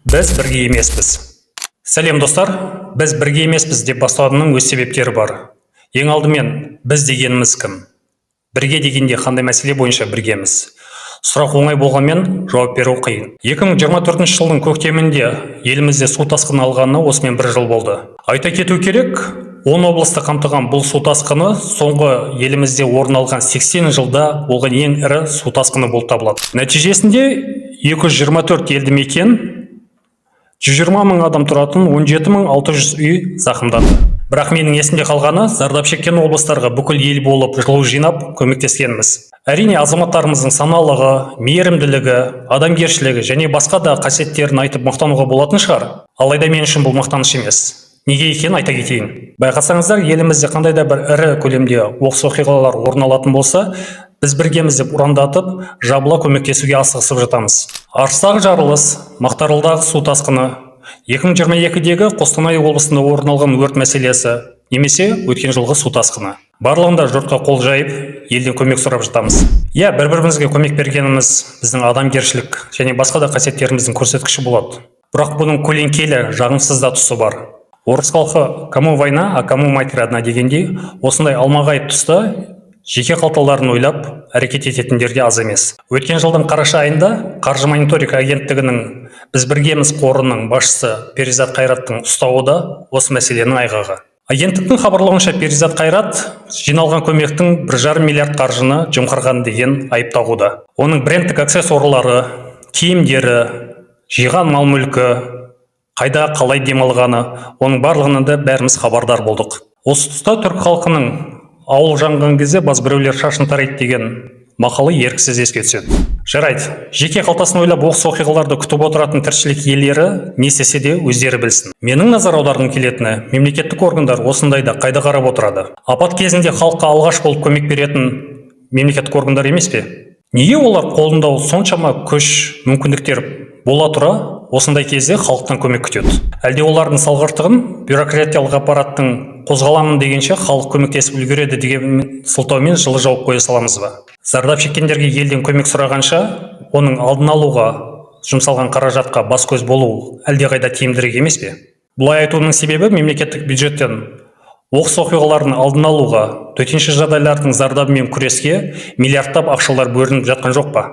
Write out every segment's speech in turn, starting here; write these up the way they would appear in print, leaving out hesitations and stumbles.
Біз бірге емеспіз. Сәлем достар, біз бірге емеспіз деп бастауымның өз себептері бар. Ең алдымен, біз дегеніміз кім? Бірге дегенде қандай мәселе бойынша біргеміз? Сұрақ оңай болғанмен, жауап беру қиын. 2024 жылдың көктемінде елімізде су тасқыны алғанына осымен 1 жыл болды. Айта кету керек, 10 облысты қамтыған бұл су тасқыны соңғы елімізде орын алған 80 жылда болған ең ірі су тасқыны болып табылады. Нәтижесінде 224 елді мекен, 120 мың адам тұратын 17.600 үй зақымданды. Бірақ менің есімде қалғаны, зардап шеккен облыстарға бүкіл ел болып жылу жинап көмектескеніміз. Әрине, азаматтарымыздың саналығы, мейірімділігі, адамгершілігі және басқа да қасиеттерін айтып мақтануға болатын шығар. Алайда мен үшін бұл мақтаныш емес. Неге екенін айта кетейін. Байқасаңыздар, елімізде қандай да бір ірі көлемде оқыс оқиғалар орын алатын болса, біз біргеміз деп ұрандатып, жабыла көмектесуге асығысып жатамыз. Арыстағы жарылыс, Мақтааралдағы су тасқыны, 2022-дегі Қостанай облысында орын алған өрт мәселесі, немесе өткен жылғы су тасқыны. Барлығында жұртқа қол жайып, елден көмек сұрап жатамыз. Бір-бірімізге көмек бергеніміз біздің адамгершілік және басқа да қасиеттеріміздің көрсеткіші болады. Бірақ бұның көлеңкелі, жағымсыз да тұсы бар. Орыс халқы «Кому война, а кому мать родна» дегендей, осындай алмағайып тұста жеке қалталарын ойлап әрекет ететіндер де аз емес. Өткен жылдың қараша айында Қаржы мониторинг агенттігінің «Біз біргеміз» қорының басшысы Перизат Қайраттың ұстауы да осы мәселенің айғағы. Агенттіктің хабарлауынша, Перизат Қайрат жиналған көмектің 1,5 миллиард қаржыны жымқырған деген айып тағуда. Оның брендтік аксессуарлары, киімдері, жиған мал-мүлкі, қайда қалай демалғаны, оның барлығынан да бәріміз хабардар болдық. Осы тұста түрік халқының ауыл жанған кезде баз біреулер шашын тарайды деген мақалы еріксіз еске түседі. Жарайды, жеке қалтасын ойлап оқыс оқиғаларды күтіп отыратын тіршілік иелері не істесе де өздері білсін. Менің назар аударғым келетіні, мемлекеттік органдар осындайда қайда қарап отырады? Апат кезінде халыққа алғаш болып көмек беретін мемлекеттік органдар емес пе? Неге олар қолында соншама күш, мүмкіндіктер бола тұра осындай кезде халықтан көмек күтеді? Әлде олардың салғырттығын бюрократиялық аппараттың қозғаламын дегенше халық көмектесіп үлгереді деген сылтаумен жылы жауып қоя саламыз ба? Зардап шеккендерге елден көмек сұрағанша, оның алдын алуға жұмсалған қаражатқа бас-көз болу әлдеқайда тиімдірек емес пе? Бұлай айтуының себебі, мемлекеттік бюджеттен оқыс оқиғалардың алдын алуға, төтенше жағдайлардың зардабымен күреске миллиардтап ақшалар бөлініп жатқан жоқ па?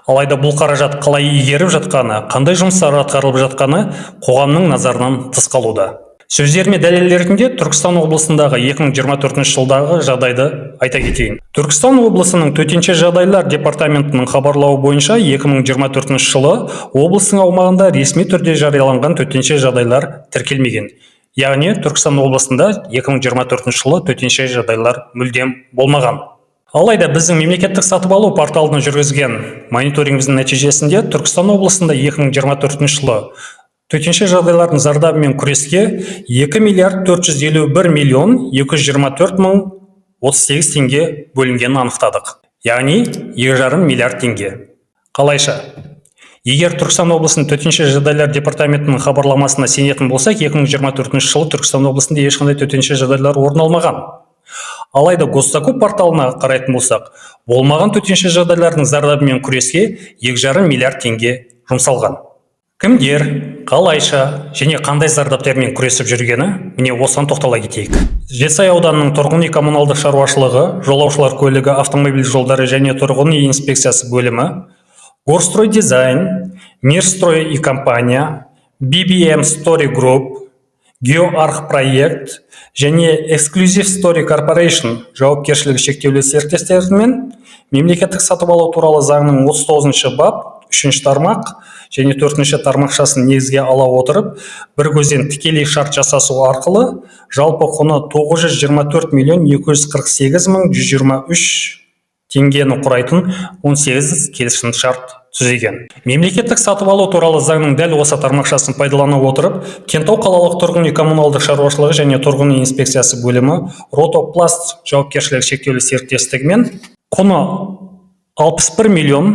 Алайда бұл қаражат қалай игеріп жатқаны, қандай жұмыстар атқарылып жатқаны қоғамның назарынан тыс қалуда. Сөздеріме дәлел ретінде Түркістан облысындағы 2024 жылдағы жағдайды айта кетейін. Түркістан облысының төтенше жағдайлар департаментінің хабарлауы бойынша 2024 жылы облыстың аумағында ресми түрде жарияланған төтенше жағдайлар тіркелмеген. Яғни Түркістан облысында 2024 жылы төтенше жағдайлар мүлдем болмаған. Алайда біздің мемлекеттік сатып алу порталының жүргізген мониторингіміздің нәтижесінде Түркістан облысында 2024 жылы төтенше жағдайлардың зардабымен күреске 2 миллиард 451 миллион 224 мың 38 теңге бөлінгенін анықтадық. Яғни 2,5 миллиард теңге. Қалайша? Егер Түркістан облысының төтенше жағдайлар департаментінің хабарламасына сенетін болсақ, 2024 жылы Түркістан облысында ешқандай төтенше жағдайлар орын алмаған. Алайда Госзакуп порталына қарайтын болсақ, болмаған төтенше жағдайлардың зардабымен күреске 2,5 миллиард теңге жұмсалған. Кімдер, қалайша және қандай зардаптармен күресіп жүргені, міне осыған тоқтала кетейік. Жетісай ауданының тұрғын үй коммуналдық шаруашылығы, жолаушылар көлігі, автомобиль жолдары және тұрғын үй инспекциясы бөлімі, Горстрой Дизайн, Мирстрой и компания, BBM Story Group, Геоарх проект және Exclusive Story Corporation жауапкершілігі шектеулі серіктестерімен мемлекеттік сатып алу туралы заңның 39-шы бап 3-ші тармақ және 4-ші тармақшасын негізге ала отырып, бір көзден тікелей шарт жасасу арқылы жалпы құны 924 миллион 248 мың 123 теңгені құрайтын 18 келісім шарт түзеген. Мемлекеттік сатып алу туралы заңның дәл осы тармақшасын пайдалана отырып, Кентау қалалық тұрғын үй коммуналдық шаруашылығы және тұрғын үй инспекциясы бөлімі Ротопласт жауапкершілігі шектеулі серіктестігімен құны 61 миллион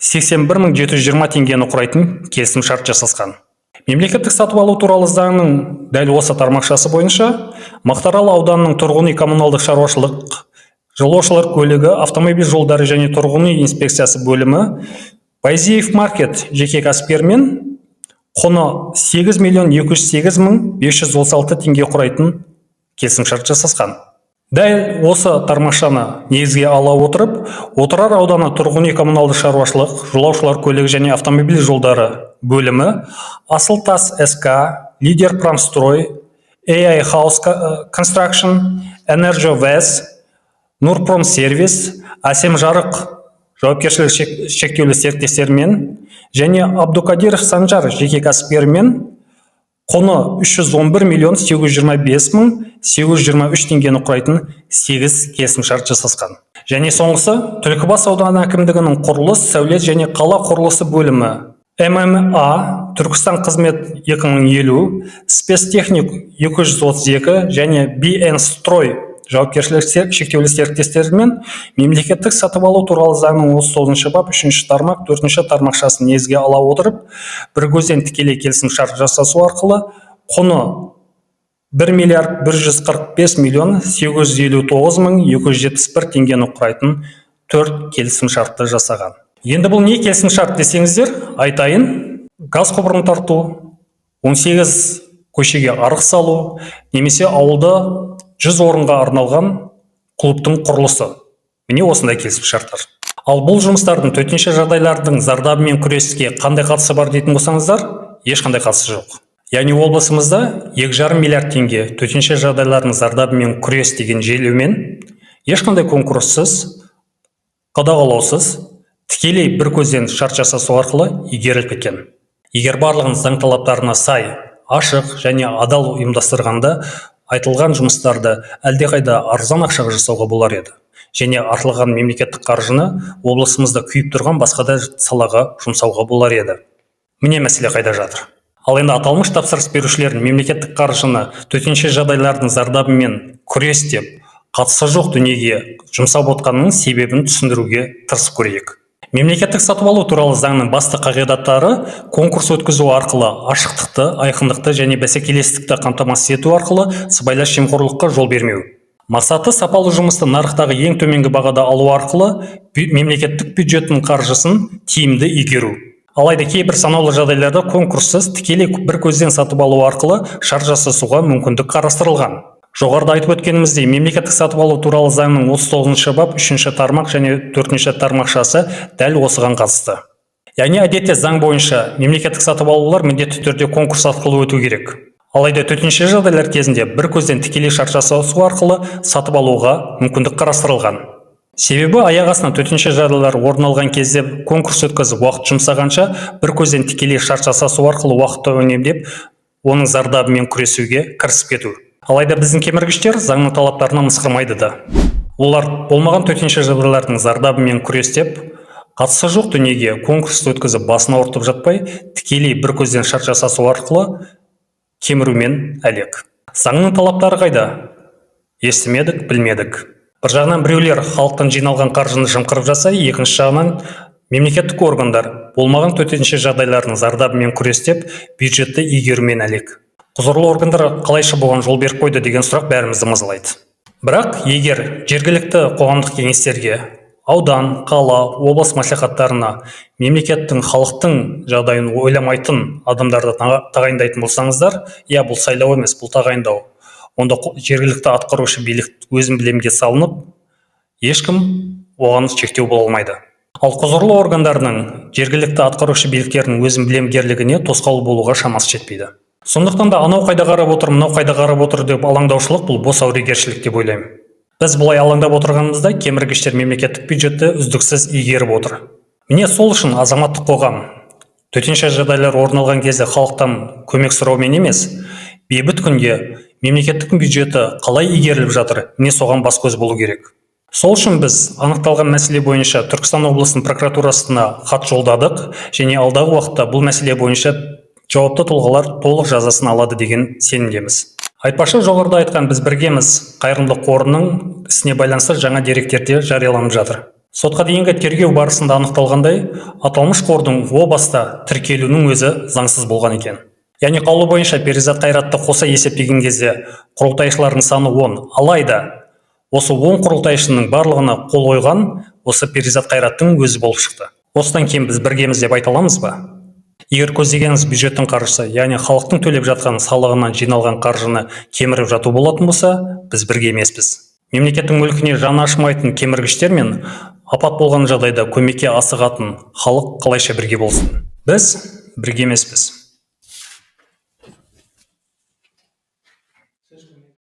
81 мың 720 теңгені құрайтын келісім шарт жасасқан. Мемлекеттік сатып алу туралы заңның дәл осы тармақшасы бойынша Мақтаарал ауданының тұрғын үй коммуналдық шаруашылық, жолаушылар көлігі, автомобиль жолдары және тұрғын үй инспекциясы бөлімі Байзиев маркет жеке кәсіпкермен құны 8.208.536 теңге құрайтын келісімшарт жасасқан. Дәл осы тармақшаны негізге ала отырып, Отырар ауданы тұрғын үй коммуналды шаруашылық, жолаушылар көлігі және автомобиль жолдары бөлімі, Асылтас СК, Лидер Промстрой, AI House Construction, Энерджо Вэс, Нұрпромсервис, Асем Жарық жауапкершілігі шектеулі серіктестермен және Абдукадиров Санжар жеке кәсіпкермен құны 311.825.823 теңгені құрайтын 8 келісімшарт жасасқан. Және соңғысы Түлкібас ауданы әкімдігінің құрылыс, сәулет және қала құрылысы бөлімі, ММА, Түркістан қызмет 2050, Спецтехник 232 және BN Строй жауапкершілігі шектеулі серіктестермен мемлекеттік сатып алу туралы заңның 39 бап 3 тармақ 4 тармақшасын негізге ала отырып, бір көзден тікелей келісімшарт жасасу арқылы құны 1.145.859.271 теңгені құрайтын 4 келісімшартты жасаған. Енді бұл не келісімшарт десеңіздер, айтайын: газ құбырын тарту, 18 көшеге арық салу, немесе ауылда 100 орынға арналған клубтың құрылысы. Міне осындай келісімшарттар. Ал бұл жұмыстардың төтенше жағдайлардың зардабымен күреске қандай қатысы бар дейтін болсаңыздар, ешқандай қатысы жоқ. Яғни облысымызда 2,5 миллиард теңге төтенше жағдайлардың зардабымен күрес деген желеумен ешқандай конкурссыз, қадағалаусыз, тікелей бір көзден шарт жасасу арқылы игеріліп кеткен. Егер барлығын заң талаптарына сай, ашық және адал ұйымдастырғанда, айтылған жұмыстарды әлдеқайда арзан ақшаға жасауға болар еді. Және артылған мемлекеттік қаржыны облысымызда күйіп тұрған басқа да салаға жұмсауға болар еді. Міне мәселе қайда жатыр. Ал енді аталмыш тапсырыс берушілердің мемлекеттік қаржыны төтенше жағдайлардың зардабымен күрес деп, қатысы жоқ дүниеге жұмсап отқанының себебін түсіндіруге тырысып көрейік. Мемлекеттік сатып алу туралы заңның басты қағидаттары конкурс өткізу арқылы ашықтықты, айқындықты және бәсекелестікті қамтамасыз ету арқылы сыбайлас жемқорлыққа жол бермеу. Мақсаты сапалы жұмысты нарықтағы ең төменгі бағада алу арқылы мемлекеттік бюджеттің қаржысын тиімді игеру. Алайда кейбір санаулы жағдайларда конкурссыз тікелей бір көзден сатып алу арқылы шарт жасасуға мүмкіндік қарастырылған. Жоғарыда айтып өткеніміздей, мемлекеттік сатып алу туралы заңның 39 бап 3 тармақ және 4 тармақшасы дәл осыған қатысты. Яғни әдетте заң бойынша мемлекеттік сатып алулар міндетті түрде конкурс арқылы өту керек. Алайда төтенше жағдайлар кезінде бір көзден тікелей шарт жасасу арқылы сатып алуға мүмкіндік қарастырылған. Себебі аяқ астынан төтенше жағдайлар орын алған кезде конкурс өткізіп уақыт жұмсағанша бір көзден тікелей шарт жасасу арқылы уақытты үнемдеп, оның зардабымен күресуге кірісіп кету. Алайда біздің кеміргіштер заңның талаптарына мысқырмайды да. Олар болмаған төтенше жағдайлардың зардабымен күрестеп, қатысы жоқ дүниеге конкурс өткізіп басына ұртып жатпай, тікелей бір көзден шарт жасасу арқылы кемірумен әлек. Заңның талаптары қайда? Естімедік, білмедік. Бір жағынан біреулер халықтан жиналған қаржыны жымқырып жаса, екінші жағынан мемлекеттік органдар болмаған төтенше жағдайлардың зардабымен күрестеп, бюджетті игерумен әлек. Құзырлы органдар қалайша бұған жол беріп қойды деген сұрақ бәрімізді мазалайды. Бірақ егер жергілікті қоғамдық кеңестерге, аудан, қала, облыс мәслихаттарына мемлекеттің, халықтың жағдайын ойламайтын адамдарды тағайындайтын болсаңыздар, бұл сайлау емес, бұл тағайындау. Онда жергілікті атқарушы билік өзін білемге салынып, ешкім оған шектеу бола алмайды. Ал құзырлы органдарының жергілікті атқарушы биліктердің өзін білемгерлігіне тосқауыл болуға шамасы жетпейді. Сондықтан да анау қайда қарап отыр, мынау қайда қарап отыр деп алаңдаушылық бұл бос әурегершілік деп ойлаймын. Біз бұлай алаңдап отырғанымызда кеміргіштер мемлекеттік бюджетті үздіксіз игеріп отыр. Міне сол үшін азаматтық қоғам төтенше жағдайлар орын алған кезде халықтан көмек сұраумен емес, бейбіт күнде мемлекеттік бюджеті қалай игеріліп жатыр, міне соған бас көз болу керек. Сол үшін біз анықталған мәселе бойынша Түркістан облысының прокуратурасына хат жолдадық және алдағы уақытта бұл мәселе бойынша жауапты тұлғалар толық жазасын алады деген сенімдеміз. Айтпақшы, жоғарыда айтқан біз біргеміз қайырымдылық қорының ісіне байланысты жаңа деректерде жарияланып жатыр. Сотқа дейінгі тергеу барысында анықталғандай, аталмыш қордың о баста тіркелуінің өзі заңсыз болған екен. Яғни қаулы бойынша Перизат Қайратты қоса есептеген кезде құрылтайшылардың саны 10. Алайда осы 10 құрылтайшының барлығына қол қойған осы Перизат Қайраттың өзі болып шықты. Осыдан кейін біз біргеміз деп айта аламыз ба? Егер көздегеніңіз бюджеттің қаржысы, яғни халықтың төлеп жатқан салығынан жиналған қаржыны кеміріп жату болатын болса, біз бірге емеспіз. Мемлекеттің мүлкіне жаны ашымайтын кеміргіштер мен апат болған жағдайда көмекке асығатын халық қалайша бірге болсын? Біз бірге емеспіз.